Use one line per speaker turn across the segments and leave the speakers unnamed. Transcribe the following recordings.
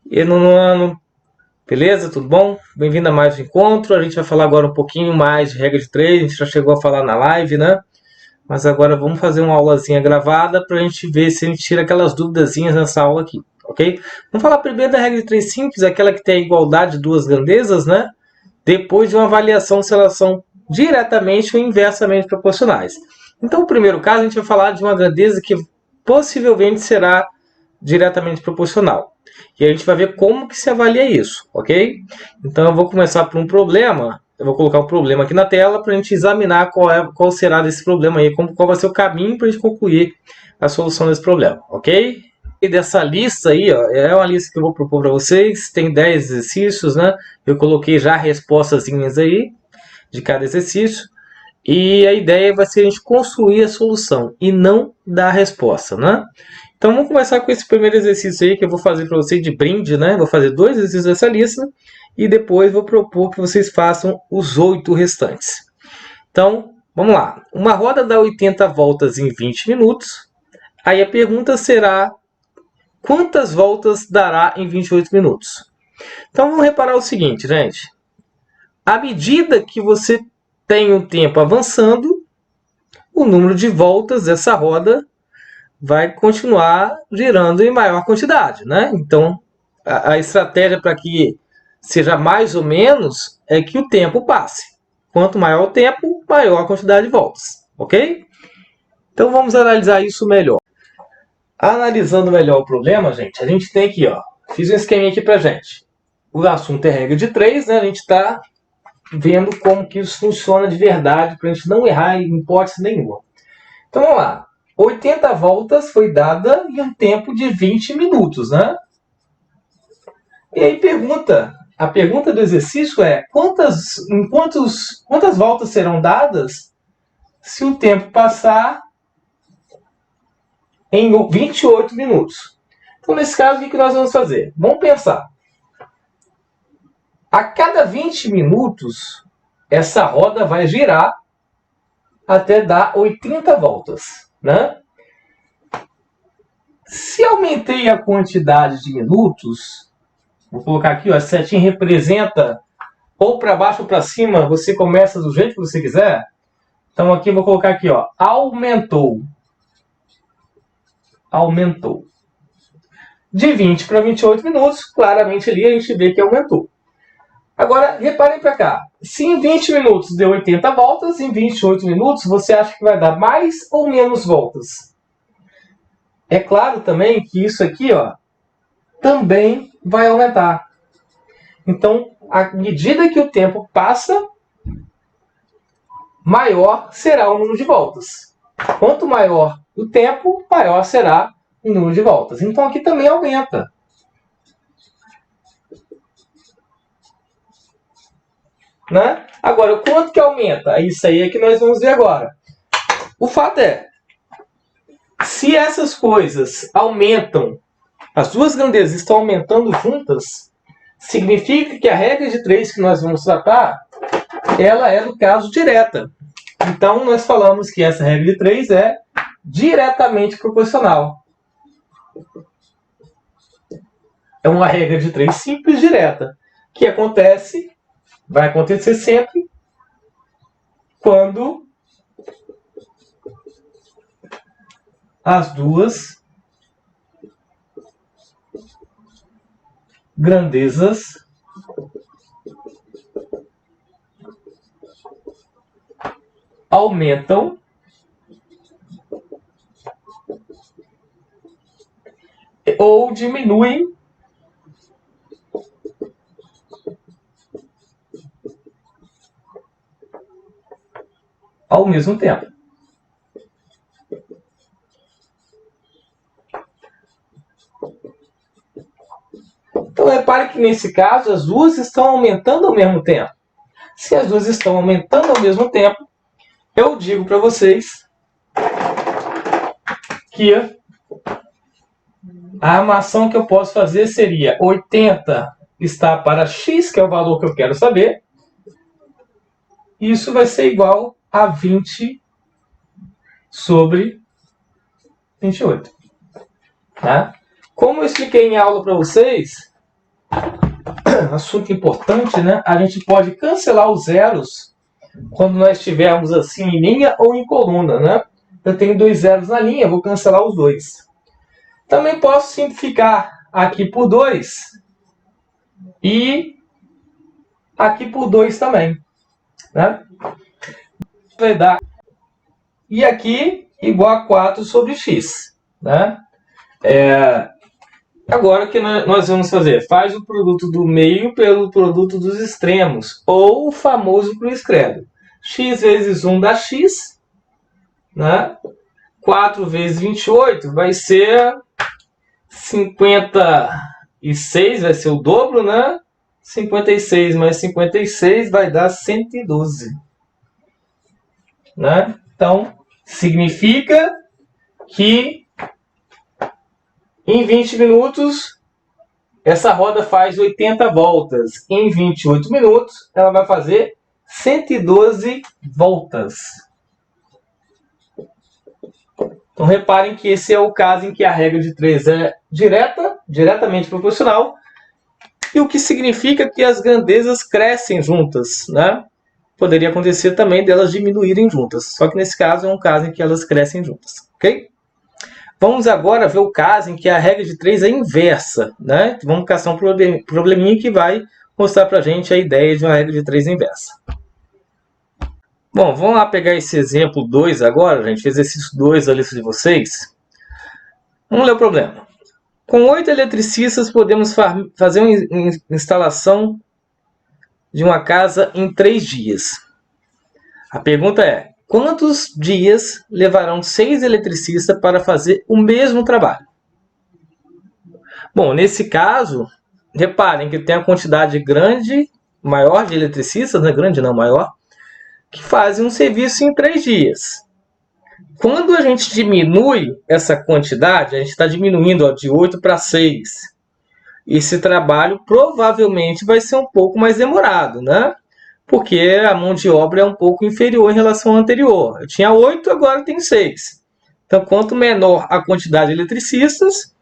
E no ano, beleza? Tudo bom? Bem-vindo a mais um encontro. A gente vai falar agora um pouquinho mais de regra de três. A gente já chegou a falar na live, né? Mas agora vamos fazer uma aulazinha gravada para a gente ver se a gente tira aquelas duvidazinhas nessa aula aqui, ok? Vamos falar primeiro da regra de três simples, aquela que tem a igualdade de duas grandezas, né? Depois de uma avaliação se elas são diretamente ou inversamente proporcionais. Então, no primeiro caso, a gente vai falar de uma grandeza que possivelmente será diretamente proporcional. E a gente vai ver como que se avalia isso, ok? Então eu vou começar por um problema. Eu vou colocar o problema aqui na tela para a gente examinar qual será desse problema aí, qual vai ser o caminho para a gente concluir a solução desse problema, ok? E dessa lista aí, ó, é uma lista que eu vou propor para vocês. Tem 10 exercícios, né? Eu coloquei já respostazinhas aí de cada exercício. E a ideia vai ser a gente construir a solução e não dar a resposta, né? Então vamos começar com esse primeiro exercício aí que eu vou fazer para vocês de brinde, né? Vou fazer 2 exercícios dessa lista e depois vou propor que vocês façam os 8 restantes. Então, vamos lá. Uma roda dá 80 voltas em 20 minutos. Aí a pergunta será: quantas voltas dará em 28 minutos? Então vamos reparar o seguinte, gente. À medida que você tem o tempo avançando, o número de voltas dessa roda vai continuar girando em maior quantidade, né? Então, a estratégia para que seja mais ou menos é que o tempo passe. Quanto maior o tempo, maior a quantidade de voltas, ok? Então, vamos analisar isso melhor. Analisando melhor o problema, gente, a gente tem aqui, ó, fiz um esqueminha aqui para gente. O assunto é regra de 3, né? A gente está vendo como que isso funciona de verdade, para a gente não errar em hipótese nenhuma. Então, vamos lá. 80 voltas foi dada em um tempo de 20 minutos, né? E aí a pergunta do exercício é: quantas voltas serão dadas se o tempo passar em 28 minutos? Então, nesse caso, o que nós vamos fazer? Vamos pensar. A cada 20 minutos, essa roda vai girar até dar 80 voltas, né? Se aumentei a quantidade de minutos, vou colocar aqui, ó, a setinha representa ou para baixo ou para cima, você começa do jeito que você quiser. Então aqui eu vou colocar aqui, ó, aumentou. Aumentou. De 20 para 28 minutos, claramente ali a gente vê que aumentou. Agora, reparem para cá. Se em 20 minutos deu 80 voltas, em 28 minutos você acha que vai dar mais ou menos voltas? É claro também que isso aqui, ó, também vai aumentar. Então, à medida que o tempo passa, maior será o número de voltas. Quanto maior o tempo, maior será o número de voltas. Então, aqui também aumenta. Né? Agora, o quanto que aumenta? Isso aí é que nós vamos ver agora. O fato é, se essas coisas aumentam, as duas grandezas estão aumentando juntas, significa que a regra de 3 que nós vamos tratar, ela é, no caso, direta. Então, nós falamos que essa regra de 3 é diretamente proporcional. É uma regra de 3 simples direta, que vai acontecer sempre quando as duas grandezas aumentam ou diminuem ao mesmo tempo. Então, repare que nesse caso as duas estão aumentando ao mesmo tempo. Se as duas estão aumentando ao mesmo tempo, eu digo para vocês que a armação que eu posso fazer seria 80 está para x, que é o valor que eu quero saber. Isso vai ser igual a 20 sobre 28. Tá? Como eu expliquei em aula para vocês, assunto importante, né? A gente pode cancelar os zeros quando nós estivermos assim em linha ou em coluna, né? Eu tenho 2 zeros na linha, vou cancelar os 2. Também posso simplificar aqui por 2 e aqui por 2 também, né? Vai dar e aqui igual a 4 sobre x, né? Agora o que nós vamos fazer? Faz o produto do meio pelo produto dos extremos, ou o famoso cruz-credo. X vezes 1 dá x, né? 4 vezes 28 vai ser 56, vai ser o dobro, né? 56 mais 56 vai dar 112. Né? Então, significa que em 20 minutos essa roda faz 80 voltas. Em 28 minutos ela vai fazer 112 voltas. Então reparem que esse é o caso em que a regra de 3 é diretamente proporcional, e o que significa que as grandezas crescem juntas, né? Poderia acontecer também delas diminuírem juntas, só que nesse caso é um caso em que elas crescem juntas, ok? Vamos agora ver o caso em que a regra de 3 é inversa, né? Vamos caçar um probleminha que vai mostrar para a gente a ideia de uma regra de 3 inversa. Bom, vamos lá pegar esse exemplo 2 agora, gente. Exercício 2 da lista de vocês. Vamos ler o problema. Com 8 eletricistas podemos fazer uma instalação de uma casa em 3 dias. A pergunta é, quantos dias levarão 6 eletricistas para fazer o mesmo trabalho? Bom, nesse caso, reparem que tem a quantidade maior de eletricistas, né? Grande não, maior, que fazem um serviço em 3 dias. Quando a gente diminui essa quantidade, a gente está diminuindo de 8 para 6. Esse trabalho provavelmente vai ser um pouco mais demorado, né? Porque a mão de obra é um pouco inferior em relação ao anterior. Eu tinha 8, agora tem 6. Então, quanto menor a quantidade de eletricistas,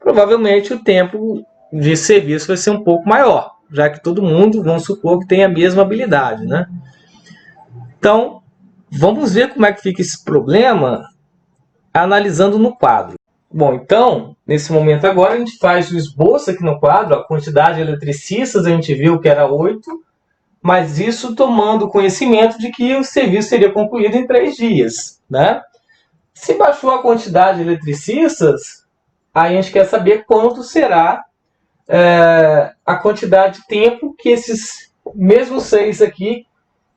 provavelmente o tempo de serviço vai ser um pouco maior, já que todo mundo, vamos supor, que tem a mesma habilidade, né? Então, vamos ver como é que fica esse problema analisando no quadro. Bom, então, nesse momento agora, a gente faz o esboço aqui no quadro. A quantidade de eletricistas a gente viu que era 8, mas isso tomando conhecimento de que o serviço seria concluído em 3 dias, né? Se baixou a quantidade de eletricistas, aí a gente quer saber quanto será a quantidade de tempo que esses mesmos 6 aqui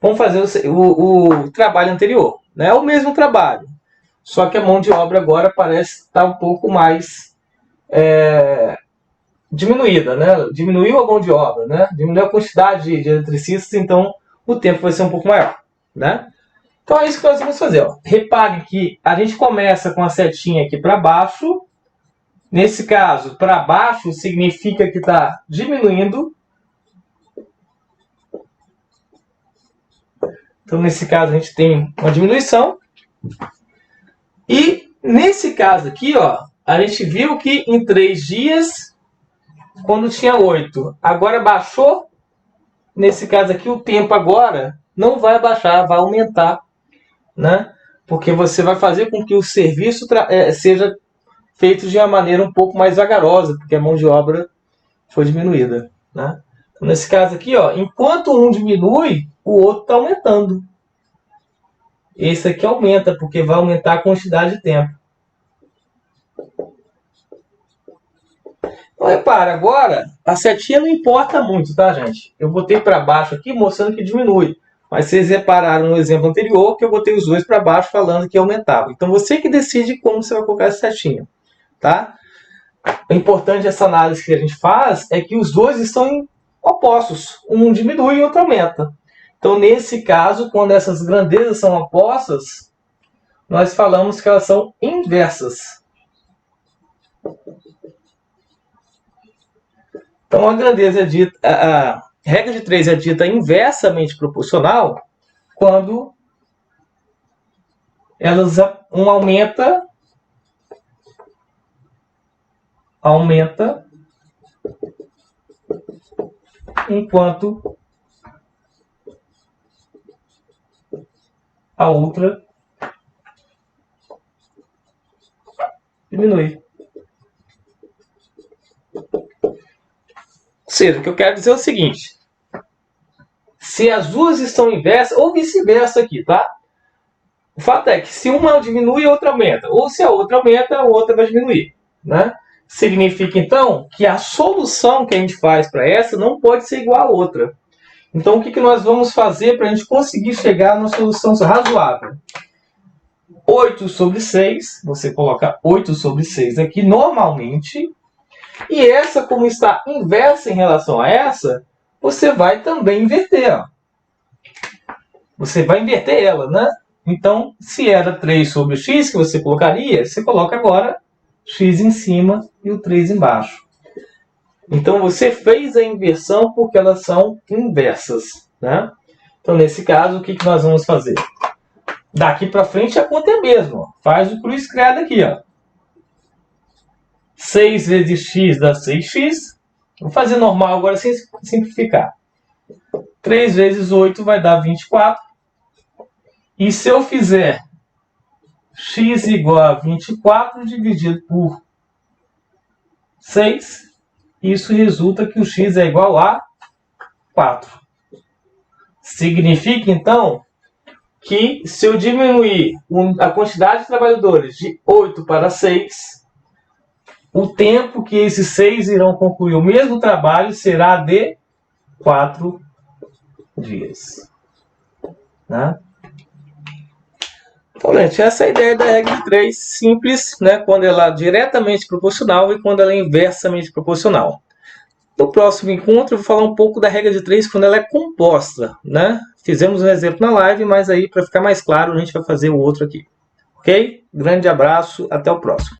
vão fazer o trabalho anterior. Né? O mesmo trabalho, só que a mão de obra agora parece estar um pouco mais diminuída. Né? Diminuiu a mão de obra, né? Diminuiu a quantidade de eletricistas, então o tempo vai ser um pouco maior. Né? Então é isso que nós vamos fazer. Ó. Repare que a gente começa com a setinha aqui para baixo. Nesse caso, para baixo significa que está diminuindo. Então, nesse caso, a gente tem uma diminuição. E, nesse caso aqui, ó, a gente viu que em 3 dias, quando tinha 8, agora baixou. Nesse caso aqui, o tempo agora não vai baixar, vai aumentar. Né? Porque você vai fazer com que o serviço seja feito de uma maneira um pouco mais vagarosa, porque a mão de obra foi diminuída. Né? Então, nesse caso aqui, ó, enquanto um diminui, o outro está aumentando. Esse aqui aumenta, porque vai aumentar a quantidade de tempo. Então, repara, agora a setinha não importa muito, tá, gente? Eu botei para baixo aqui mostrando que diminui. Mas vocês repararam no exemplo anterior que eu botei os dois para baixo falando que aumentava. Então, você que decide como você vai colocar essa setinha. Tá? O importante dessa análise que a gente faz é que os dois estão opostos. Um diminui e o outro aumenta. Então, nesse caso, quando essas grandezas são opostas, nós falamos que elas são inversas. Então, a grandeza é dita, a regra de 3 é dita inversamente proporcional quando um aumenta enquanto a outra diminui. Ou seja, o que eu quero dizer é o seguinte: se as duas estão inversas, ou vice-versa aqui, tá? O fato é que se uma diminui, a outra aumenta. Ou se a outra aumenta, a outra vai diminuir, né? Significa, então, que a solução que a gente faz para essa não pode ser igual à outra. Então, o que nós vamos fazer para a gente conseguir chegar numa solução razoável? 8 sobre 6, você coloca 8 sobre 6 aqui normalmente, e essa, como está inversa em relação a essa, você vai também inverter. Ó. Você vai inverter ela, né? Então, se era 3 sobre x que você colocaria, você coloca agora x em cima e o 3 embaixo. Então, você fez a inversão porque elas são inversas, né? Então, nesse caso, o que nós vamos fazer? Daqui para frente a conta é a mesma. Faz o cruz credo aqui, ó. 6 vezes x dá 6x. Vou fazer normal agora sem simplificar. 3 vezes 8 vai dar 24. E se eu fizer x igual a 24 dividido por 6, isso resulta que o x é igual a 4. Significa, então, que se eu diminuir a quantidade de trabalhadores de 8 para 6, o tempo que esses 6 irão concluir o mesmo trabalho será de 4 dias. Né? Então, gente, essa é a ideia da regra de 3, simples, né, quando ela é diretamente proporcional e quando ela é inversamente proporcional. No próximo encontro, eu vou falar um pouco da regra de 3 quando ela é composta. Né? Fizemos um exemplo na live, mas aí, para ficar mais claro, a gente vai fazer o outro aqui. Ok? Grande abraço, até o próximo.